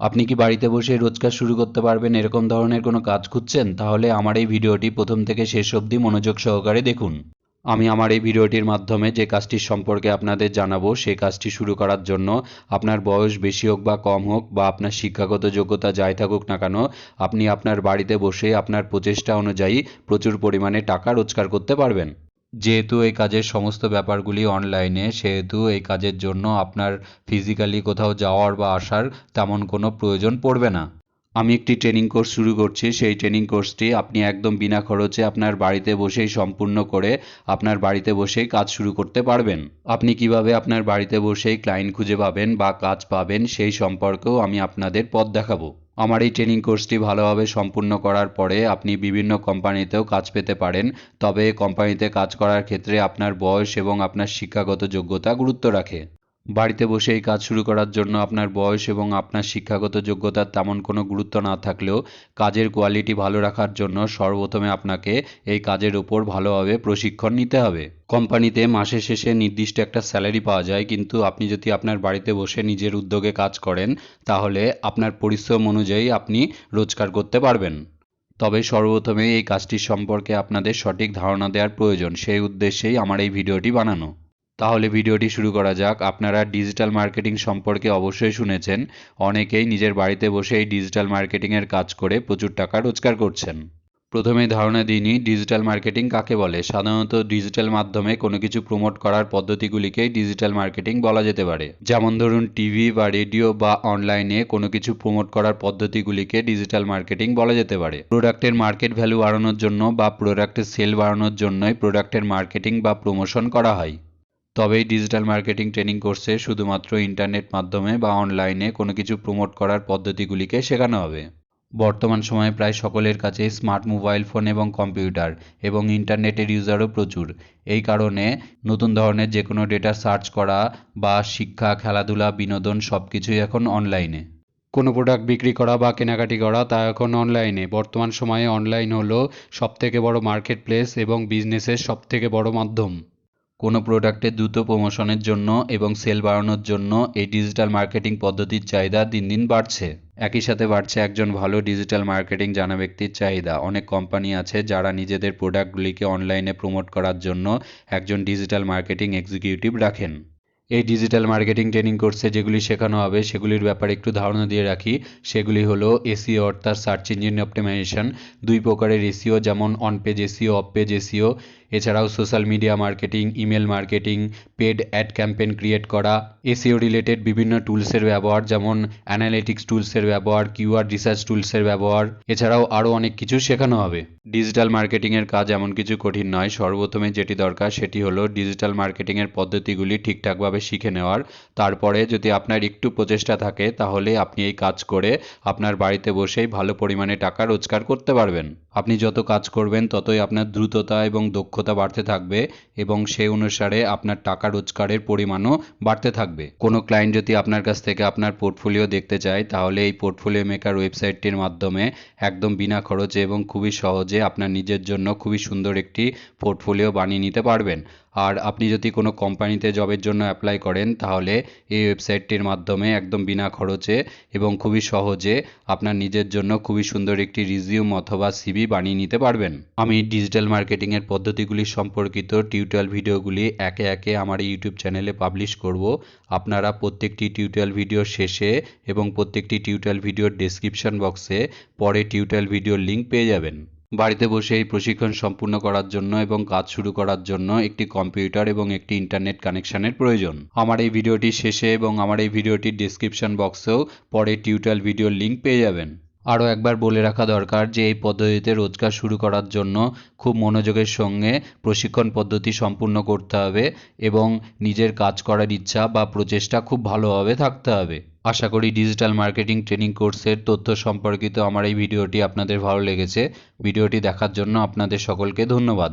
আপনি কি বাড়িতে বসে রোজকার শুরু করতে পারবেন এরকম ধরনের কোনো কাজ খুঁজছেন? তাহলে আমার এই ভিডিওটি প্রথম থেকে শেষ অবধি মনোযোগ সহকারে দেখুন। আমি আমার এই ভিডিওটির মাধ্যমে যে কাজটির সম্পর্কে আপনাদের জানাবো সেই কাজটি শুরু করার জন্য আপনার বয়স বেশি হোক বা কম হোক বা আপনার শিক্ষাগত যোগ্যতা যাই থাকুক না কেন, আপনি আপনার বাড়িতে বসে আপনার প্রচেষ্টা অনুযায়ী প্রচুর পরিমাণে টাকা রোজগার করতে পারবেন। যেহেতু এই কাজের সমস্ত ব্যাপারগুলি অনলাইনে, সেহেতু এই কাজের জন্য আপনার ফিজিক্যালি কোথাও যাওয়ার বা আসার তেমন কোনো প্রয়োজন পড়বে না। আমি একটি ট্রেনিং কোর্স শুরু করছি। সেই ট্রেনিং কোর্সটি আপনি একদম বিনা খরচে আপনার বাড়িতে বসেই সম্পূর্ণ করে আপনার বাড়িতে বসেই কাজ শুরু করতে পারবেন। আপনি কিভাবে আপনার বাড়িতে বসেই ক্লায়েন্ট খুঁজে পাবেন বা কাজ পাবেন সেই সম্পর্কেও আমি আপনাদের পথ দেখাবো। আমার এই ট্রেনিং কোর্সটি ভালোভাবে সম্পূর্ণ করার পরে আপনি বিভিন্ন কোম্পানিতেও কাজ পেতে পারেন। তবে কোম্পানিতে কাজ করার ক্ষেত্রে আপনার বয়স এবং আপনার শিক্ষাগত যোগ্যতা গুরুত্ব রাখে। বাড়িতে বসে এই কাজ শুরু করার জন্য আপনার বয়স এবং আপনার শিক্ষাগত যোগ্যতার তেমন কোনো গুরুত্ব না থাকলেও কাজের কোয়ালিটি ভালো রাখার জন্য সর্বপ্রথমে আপনাকে এই কাজের উপর ভালোভাবে প্রশিক্ষণ নিতে হবে। কোম্পানিতে মাসের শেষে নির্দিষ্ট একটা স্যালারি পাওয়া যায়, কিন্তু আপনি যদি আপনার বাড়িতে বসে নিজের উদ্যোগে কাজ করেন তাহলে আপনার পরিশ্রম অনুযায়ী আপনি রোজগার করতে পারবেন। তবে সর্বপ্রথমে এই কাজটির সম্পর্কে আপনাদের সঠিক ধারণা দেওয়ার প্রয়োজন, সেই উদ্দেশ্যেই আমার এই ভিডিওটি বানানো। তাহলে ভিডিওটি শুরু করা যাক। আপনারা ডিজিটাল মার্কেটিং সম্পর্কে অবশ্যই শুনেছেন। অনেকেই নিজের বাড়িতে বসে এই ডিজিটাল মার্কেটিংয়ের কাজ করে প্রচুর টাকা রোজগার করছেন। প্রথমে ধারণা দিই নিই ডিজিটাল মার্কেটিং কাকে বলে। সাধারণত ডিজিটাল মাধ্যমে কোনো কিছু প্রমোট করার পদ্ধতিগুলিকেই ডিজিটাল মার্কেটিং বলা যেতে পারে। যেমন ধরুন টিভি বা রেডিও বা অনলাইনে কোনো কিছু প্রমোট করার পদ্ধতিগুলিকে ডিজিটাল মার্কেটিং বলা যেতে পারে। প্রোডাক্টের মার্কেট ভ্যালু বাড়ানোর জন্য বা প্রোডাক্টের সেল বাড়ানোর জন্যই প্রোডাক্টের মার্কেটিং বা প্রমোশন করা হয়। তবে এই ডিজিটাল মার্কেটিং ট্রেনিং কোর্সে শুধুমাত্র ইন্টারনেট মাধ্যমে বা অনলাইনে কোনো কিছু প্রমোট করার পদ্ধতিগুলিকে শেখানো হবে। বর্তমান সময়ে প্রায় সকলের কাছেই স্মার্ট মোবাইল ফোন এবং কম্পিউটার এবং ইন্টারনেটের ইউজারও প্রচুর। এই কারণে নতুন ধরনের যে কোনো ডেটা সার্চ করা বা শিক্ষা, খেলাধুলা, বিনোদন সব কিছুই এখন অনলাইনে। কোনো প্রোডাক্ট বিক্রি করা বা কেনাকাটি করা তা এখন অনলাইনে। বর্তমান সময়ে অনলাইন হলো সবথেকে বড় মার্কেট প্লেস এবং বিজনেসের সবথেকে বড় মাধ্যম। কোনো প্রোডাক্টের দ্রুত প্রমোশনের জন্য এবং সেল বাড়ানোর জন্য এই ডিজিটাল মার্কেটিং পদ্ধতির চাহিদা দিন দিন বাড়ছে। একই সাথে বাড়ছে একজন ভালো ডিজিটাল মার্কেটিং জানা ব্যক্তির চাহিদা। অনেক কোম্পানি আছে যারা নিজেদের প্রোডাক্টগুলিকে অনলাইনে প্রমোট করার জন্য একজন ডিজিটাল মার্কেটিং এক্সিকিউটিভ রাখেন। এই ডিজিটাল মার্কেটিং ট্রেনিং কোর্সে যেগুলি শেখানো হবে সেগুলির ব্যাপারে একটু ধারণা দিয়ে রাখি। সেগুলি হলো এসইও অর্থাৎ সার্চ ইঞ্জিন অপটিমাইজেশন। দুই প্রকারের এসইও, যেমন on page SEO, off page SEO. এছাড়াও social media marketing, email marketing, paid ad campaign create করা, এসইও রিলেটেড বিভিন্ন টুলসের ব্যবহার, যেমন অ্যানালিটিক্স টুলসের ব্যবহার, কিওয়ার্ড রিসার্চ টুলসের ব্যবহার। এছাড়াও আরও অনেক কিছু শেখানো হবে। ডিজিটাল মার্কেটিংয়ের কাজ এমন কিছু কঠিন নয়। সর্বপ্রথমে যেটি দরকার সেটি হলো ডিজিটাল মার্কেটিংয়ের পদ্ধতিগুলি ঠিকঠাকভাবে শিখে নেওয়ার। তারপরে যদি আপনার একটু প্রচেষ্টা থাকে তাহলে আপনি এই কাজ করে আপনার বাড়িতে বসেই ভালো পরিমাণে টাকা রোজগার করতে পারবেন। আপনি যত কাজ করবেন ততই আপনার দ্রুততা এবং দক্ষতা বাড়তে থাকবে এবং সেই অনুসারে আপনার টাকা রোজগারের পরিমাণও বাড়তে থাকবে। কোনো ক্লায়েন্ট যদি আপনার কাছ থেকে আপনার পোর্টফোলিও দেখতে চায় তাহলে এই পোর্টফোলিও মেকার ওয়েবসাইটটির মাধ্যমে একদম বিনা খরচে এবং খুবই সহজে আপনার নিজের জন্য খুবই সুন্দর একটি পোর্টফোলিও বানিয়ে নিতে পারবেন। আর আপনি যদি কোনো কোম্পানিতে জবের জন্য অ্যাপ্লাই করেন তাহলে এই ওয়েবসাইটটির মাধ্যমে একদম বিনা খরচে এবং খুবই সহজে আপনার নিজের জন্য খুবই সুন্দর একটি রিজিউম অথবা সিভি বানিয়ে নিতে পারবেন। আমি ডিজিটাল মার্কেটিংয়ের পদ্ধতিগুলি সম্পর্কিত টিউটোরিয়াল ভিডিওগুলি একে একে আমার ইউটিউব চ্যানেলে পাবলিশ করব। আপনারা প্রত্যেকটি টিউটোরিয়াল ভিডিওর শেষে এবং প্রত্যেকটি টিউটোরিয়াল ভিডিওর ডেসক্রিপশন বক্সে পরে টিউটোরিয়াল ভিডিওর লিঙ্ক পেয়ে যাবেন। বাড়িতে বসে এই প্রশিক্ষণ সম্পূর্ণ করার জন্য এবং কাজ শুরু করার জন্য একটি কম্পিউটার এবং একটি ইন্টারনেট কানেকশনের প্রয়োজন। আমার এই ভিডিওটির শেষে এবং আমার এই ভিডিওটির ডেসক্রিপশন বক্সেও পরে টিউটোরিয়াল ভিডিওর লিঙ্ক পেয়ে যাবেন। আরও একবার বলে রাখা দরকার যে এই পদ্ধতিতে রোজগার শুরু করার জন্য খুব মনোযোগের সঙ্গে প্রশিক্ষণ পদ্ধতি সম্পূর্ণ করতে হবে এবং নিজের কাজ করার ইচ্ছা বা প্রচেষ্টা খুব ভালোভাবে থাকতে হবে। আশা করি ডিজিটাল মার্কেটিং ট্রেনিং কোর্সের তথ্য সম্পর্কিত আমার এই ভিডিওটি আপনাদের ভালো লেগেছে। ভিডিওটি দেখার জন্য আপনাদের সকলকে ধন্যবাদ।